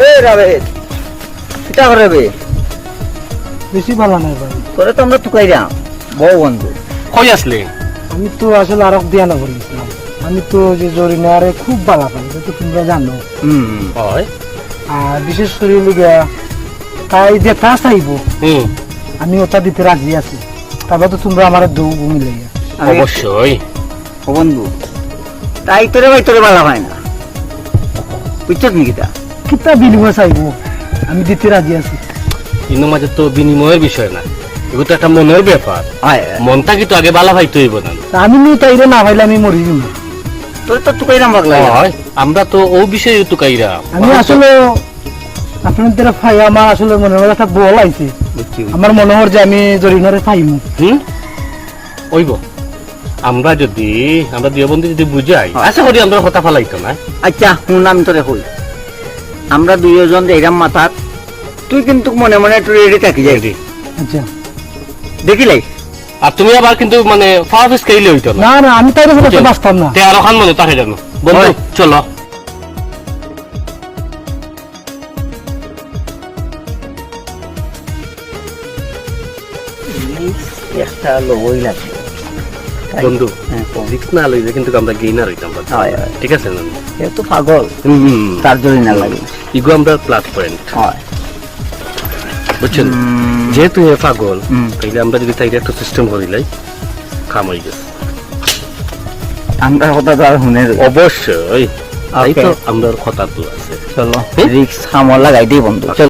এ রাবে এটা করবে বেশি ভালো নাই ভাই। তোরে তো আমরা টুকাইলাম বউ বন্ধু। কই আসলে? আমি তো আসলে আরো দিয়া না বলেছিলাম। আমি তো যে জরিনারে খুব ভালো পাই, এটা তো তোমরা জানো। হয় আর বিশেষ করে লিগা তাই যে তা চাইবো হুম আমি ওটা দিতে রাজি আছি। তারপর তো তোমরা আমার দৌ ভূমি লাইয়া অবশ্যই। ও বন্ধু তাই তোরে ভাই তোরে ভালো হয় না বুঝছত নাকি তা? কিতা বিনিময় চাইবো আমি দিতে রাজি আছি। কিন্তু মাঝে তো বিনিময়ের বিষয় না, এগুলো তো একটা মনের ব্যাপার। হয় মনটা কিন্তু আগে বালা ভাই তৈব না। তা আমি নি তাইরে না পাইলে আমি মরি যাব। তোরে তো টুকাইলাম পাগলা। হয় আমরা তো ও বিষয়ে তো কাইরা আমি আসলে আপনাদের ভাই আমার আসলে মনে হয় একটা বল আইছে। আমার মনে হয় যে আমি জরিনারে পাইমু। ওইব আমরা যদি আমরা দুই বন্ধু যদি বুঝাই আশা করি আমরা কথা ফালাইতো না। আচ্ছা শুন আমি তোরে কই আমরা দুইজন এরাম মাথাত তুই কিন্তু মনে মনে একটু রেডি থাকি যাই আচ্ছা দেখিলাই। আর তুমি আবার কিন্তু মানে ফাওয়া ফেস খাইলে হইতো না। না না আমি তাইরে বলতে বাঁচতাম না। তে আর ওখান মনে তাকে জানো বন্ধু হয়। চলো। একটা লোকই লাগে বন্ধু হ্যাঁ, রিক্স না লইলে কিন্তু আমরা গেইনার হইতাম পারতাম। হয়, হয়। ঠিক আছে না? এ তো পাগল তার জন্য না লাগে ইগো আমরা প্লাস পয়েন্ট হয় বুঝছেন। যেহেতু এ পাগল হুম। তাইলে আমরা যদি তাইলে একটা সিস্টেম করিলাই কাম হয়ে গেছে। আমরা কথা তো আর শুনে অবশ্যই তাই তো Okay. আমরা কথা তো আছে। চলো হুম? রিক্স খামর লাগাই দিই বন্ধু চল।